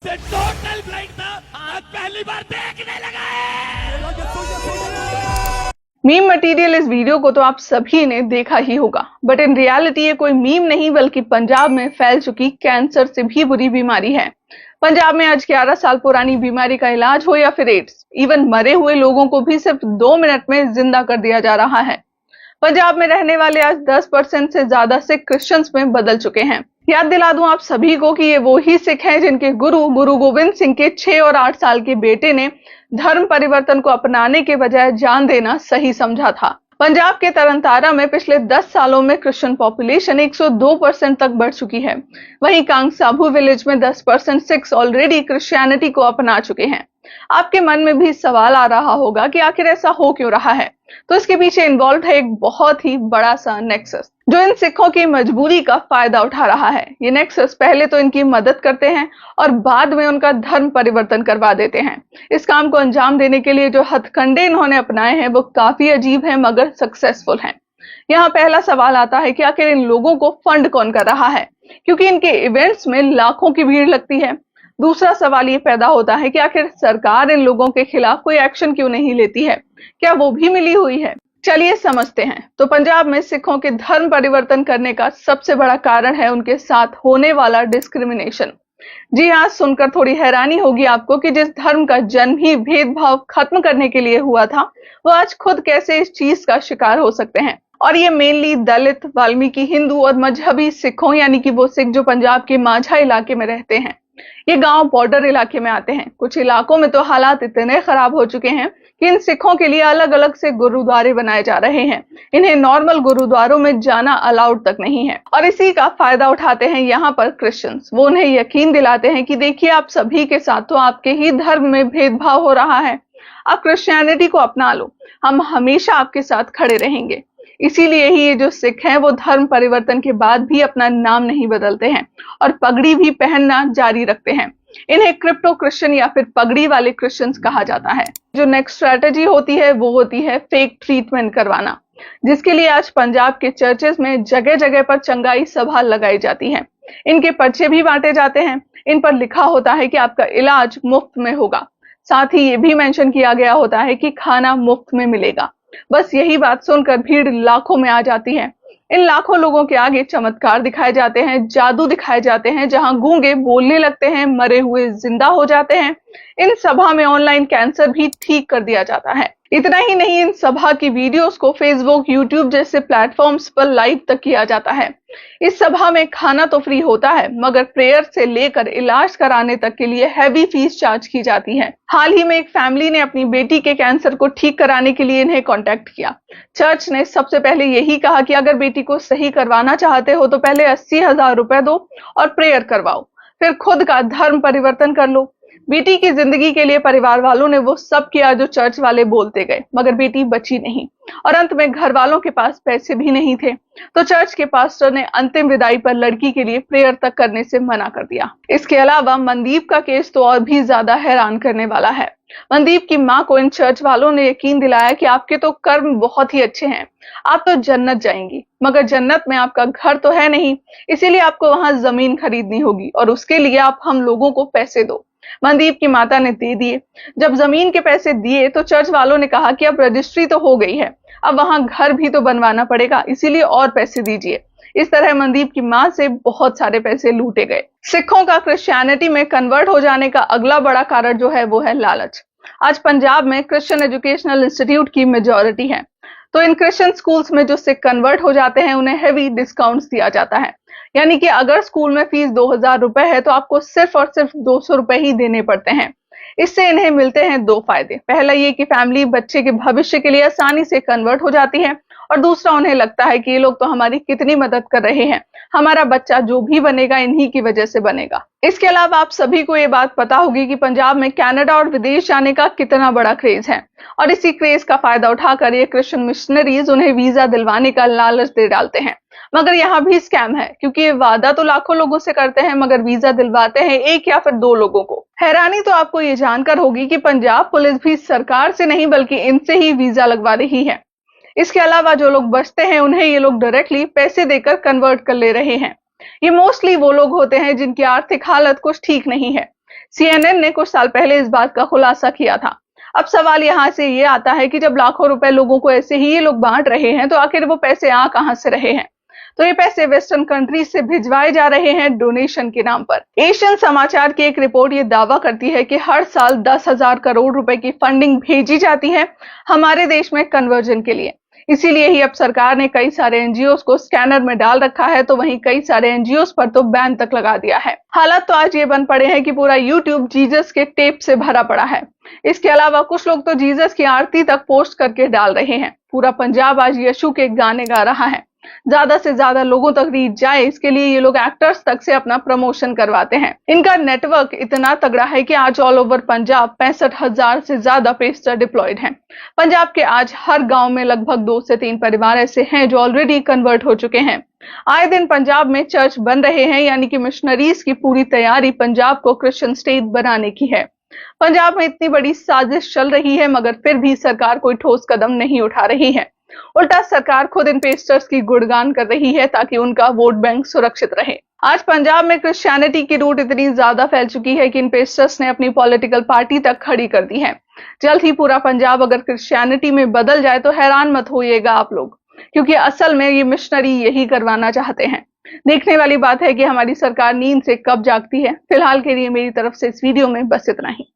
Total blind था, आज पहली बार देखने लगा है। मीम मटेरियल इस वीडियो को तो आप सभी ने देखा ही होगा, बट इन रियलिटी ये कोई मीम नहीं बल्कि पंजाब में फैल चुकी कैंसर से भी बुरी बीमारी है। पंजाब में आज 11 साल पुरानी बीमारी का इलाज हो या फिर एड्स, इवन मरे हुए लोगों को भी सिर्फ 2 मिनट में जिंदा कर दिया जा रहा है। पंजाब में रहने वाले आज 10% से ज्यादा सिख क्रिश्चियंस में बदल चुके हैं। याद दिला दूं आप सभी को कि ये वो ही सिख हैं जिनके गुरु गोविंद सिंह के 6 और 8 साल के बेटे ने धर्म परिवर्तन को अपनाने के बजाय जान देना सही समझा था। पंजाब के तरनतारा में पिछले 10 सालों में क्रिश्चियन पॉपुलेशन 102% तक बढ़ चुकी है। वहीं कांग साबू विलेज में 10% सिख्स ऑलरेडी क्रिश्चियनिटी को अपना चुके हैं। आपके मन में भी सवाल आ रहा होगा कि आखिर ऐसा हो क्यों रहा है, तो इसके पीछे इन्वॉल्व है एक बहुत ही बड़ा सा नेक्सस जो इन सिखों की मजबूरी का फायदा उठा रहा है। ये नेक्सस पहले तो इनकी मदद करते हैं और बाद में उनका धर्म परिवर्तन करवा देते हैं। इस काम को अंजाम देने के लिए जो हथकंडे इन्होंने अपनाए हैं वो काफी अजीब है मगर सक्सेसफुल हैं। यहाँ पहला सवाल आता है कि आखिर इन लोगों को फंड कौन कर रहा है, क्योंकि इनके इवेंट्स में लाखों की भीड़ लगती है। दूसरा सवाल ये पैदा होता है कि आखिर सरकार इन लोगों के खिलाफ कोई एक्शन क्यों नहीं लेती है, क्या वो भी मिली हुई है? चलिए समझते हैं। तो पंजाब में सिखों के धर्म परिवर्तन करने का सबसे बड़ा कारण है उनके साथ होने वाला डिस्क्रिमिनेशन। जी हाँ, सुनकर थोड़ी हैरानी होगी आपको कि जिस धर्म का जन्म ही भेदभाव खत्म करने के लिए हुआ था, वो आज खुद कैसे इस चीज का शिकार हो सकते हैं। और ये मेनली दलित, वाल्मीकि, हिंदू और मजहबी सिखों, यानी कि वो सिख जो पंजाब के माझा इलाके में रहते हैं। ये गांव बॉर्डर इलाके में आते हैं। कुछ इलाकों में तो हालात इतने खराब हो चुके हैं कि इन सिखों के लिए अलग अलग से गुरुद्वारे बनाए जा रहे हैं। इन्हें नॉर्मल गुरुद्वारों में जाना अलाउड तक नहीं है। और इसी का फायदा उठाते हैं यहाँ पर क्रिश्चियंस। वो उन्हें यकीन दिलाते हैं कि देखिए, आप सभी के साथ तो आपके ही धर्म में भेदभाव हो रहा है, आप क्रिश्चियनिटी को अपना लो, हम हमेशा आपके साथ खड़े रहेंगे। इसीलिए ही ये जो सिख हैं वो धर्म परिवर्तन के बाद भी अपना नाम नहीं बदलते हैं और पगड़ी भी पहनना जारी रखते हैं। इन्हें क्रिप्टो क्रिश्चियन या फिर पगड़ी वाले क्रिश्चियंस कहा जाता है। जो नेक्स्ट स्ट्रेटेजी होती है वो होती है फेक ट्रीटमेंट करवाना, जिसके लिए आज पंजाब के चर्चेस में जगह जगह पर चंगाई सभा लगाई जाती है। इनके पर्चे भी बांटे जाते हैं। इन पर लिखा होता है कि आपका इलाज मुफ्त में होगा। साथ ही ये भी मेंशन किया गया होता है कि खाना मुफ्त में मिलेगा। बस यही बात सुनकर भीड़ लाखों में आ जाती है। इन लाखों लोगों के आगे चमत्कार दिखाए जाते हैं, जादू दिखाए जाते हैं, जहां गूंगे बोलने लगते हैं, मरे हुए जिंदा हो जाते हैं। इन सभा में ऑनलाइन कैंसर भी ठीक कर दिया जाता है। इतना ही नहीं, इन सभा की वीडियोस को फेसबुक, यूट्यूब जैसे प्लेटफॉर्म्स पर लाइव तक किया जाता है। इस सभा में खाना तो फ्री होता है मगर प्रेयर से लेकर इलाज कराने तक के लिए हैवी फीस चार्ज की जाती है। हाल ही में एक फैमिली ने अपनी बेटी के कैंसर को ठीक कराने के लिए इन्हें कांटेक्ट किया। चर्च ने सबसे पहले यही कहा कि अगर बेटी को सही करवाना चाहते हो तो पहले 80,000 रुपए दो और प्रेयर करवाओ, फिर खुद का धर्म परिवर्तन कर लो। बेटी की जिंदगी के लिए परिवार वालों ने वो सब किया जो चर्च वाले बोलते गए, मगर बेटी बची नहीं और अंत में घर वालों के पास पैसे भी नहीं थे, तो चर्च के पास्टर ने अंतिम विदाई पर लड़की के लिए प्रेयर तक करने से मना कर दिया। इसके अलावा मनदीप का केस तो और भी ज्यादा हैरान करने वाला है। मनदीप की मां को इन चर्च वालों ने यकीन दिलाया कि आपके तो कर्म बहुत ही अच्छे हैं, आप तो जन्नत जाएंगी, मगर जन्नत में आपका घर तो है नहीं, इसीलिए आपको वहां जमीन खरीदनी होगी और उसके लिए आप हम लोगों को पैसे दो। मनदीप की माता ने दे दिए। जब जमीन के पैसे दिए तो चर्च वालों ने कहा कि अब रजिस्ट्री तो हो गई है, अब वहां घर भी तो बनवाना पड़ेगा, इसीलिए और पैसे दीजिए। इस तरह मनदीप की मां से बहुत सारे पैसे लूटे गए। सिखों का क्रिश्चियनिटी में कन्वर्ट हो जाने का अगला बड़ा कारण जो है वो है लालच। आज पंजाब में क्रिश्चियन एजुकेशनल इंस्टीट्यूट की मेजॉरिटी है, तो इन क्रिश्चियन स्कूल्स में जो सिख कन्वर्ट हो जाते हैं उन्हें हेवी डिस्काउंट्स दिया जाता है। यानी कि अगर स्कूल में फीस 2,000 रुपए है तो आपको सिर्फ और सिर्फ 200 रुपए ही देने पड़ते हैं। इससे इन्हें मिलते हैं 2 फायदे। पहला ये कि फैमिली बच्चे के भविष्य के लिए आसानी से कन्वर्ट हो जाती है और दूसरा, उन्हें लगता है कि ये लोग तो हमारी कितनी मदद कर रहे हैं, हमारा बच्चा जो भी बनेगा इन्हीं की वजह से बनेगा। इसके अलावा आप सभी को ये बात पता होगी कि पंजाब में कनाडा और विदेश जाने का कितना बड़ा क्रेज है और इसी क्रेज का फायदा उठाकर ये क्रिश्चियन मिशनरीज उन्हें वीजा दिलवाने का लालच दे डालते हैं। मगर यहाँ भी स्कैम है, क्योंकि ये वादा तो लाखों लोगों से करते हैं मगर वीजा दिलवाते हैं 1 या फिर 2 लोगों को। हैरानी तो आपको ये जानकर होगी कि पंजाब पुलिस भी सरकार से नहीं बल्कि इनसे ही वीजा लगवा रही है। इसके अलावा जो लोग बचते हैं उन्हें ये लोग डायरेक्टली पैसे देकर कन्वर्ट कर ले रहे हैं। ये मोस्टली वो लोग होते हैं जिनकी आर्थिक हालत कुछ ठीक नहीं है। CNN ने कुछ साल पहले इस बात का खुलासा किया था। अब सवाल यहाँ से ये आता है कि जब लाखों रुपए लोगों को ऐसे ही ये लोग बांट रहे हैं, तो आखिर वो पैसे आ कहां से रहे हैं? तो ये पैसे वेस्टर्न कंट्रीज से भिजवाए जा रहे हैं डोनेशन के नाम पर। एशियन समाचार की एक रिपोर्ट ये दावा करती है कि हर साल 10,000 करोड़ रुपए की फंडिंग भेजी जाती है हमारे देश में कन्वर्जन के लिए। इसीलिए ही अब सरकार ने कई सारे एनजीओs को स्कैनर में डाल रखा है, तो वहीं कई सारे एनजीओs पर तो बैन तक लगा दिया है। हालात तो आज ये बन पड़े हैं कि पूरा यूट्यूब जीसस के टेप से भरा पड़ा है। इसके अलावा कुछ लोग तो जीसस की आरती तक पोस्ट करके डाल रहे हैं। पूरा पंजाब आज यीशु के गाने गा रहा है। ज्यादा से ज्यादा लोगों तक रीच जाए, इसके लिए ये लोग एक्टर्स तक से अपना प्रमोशन करवाते हैं। इनका नेटवर्क इतना तगड़ा है कि आज ऑल ओवर पंजाब 65,000 से ज्यादा पेस्टर डिप्लॉयड हैं। पंजाब के आज हर गांव में लगभग 2 से 3 परिवार ऐसे हैं जो ऑलरेडी कन्वर्ट हो चुके हैं। आए दिन पंजाब में चर्च बन रहे हैं, यानी कि मिशनरीज की पूरी तैयारी पंजाब को क्रिश्चियन स्टेट बनाने की है। पंजाब में इतनी बड़ी साजिश चल रही है, मगर फिर भी सरकार कोई ठोस कदम नहीं उठा रही है। उल्टा सरकार खुद इन पेस्टर्स की गुणगान कर रही है ताकि उनका वोट बैंक सुरक्षित रहे। आज पंजाब में क्रिश्चियनिटी की रूट इतनी ज्यादा फैल चुकी है कि इन पेस्टर्स ने अपनी पॉलिटिकल पार्टी तक खड़ी कर दी है। जल्द ही पूरा पंजाब अगर क्रिश्चियनिटी में बदल जाए तो हैरान मत होइएगा आप लोग, क्योंकि असल में ये मिशनरी यही करवाना चाहते हैं। देखने वाली बात है कि हमारी सरकार नींद से कब जागती है। फिलहाल के लिए मेरी तरफ से इस वीडियो में बस इतना ही।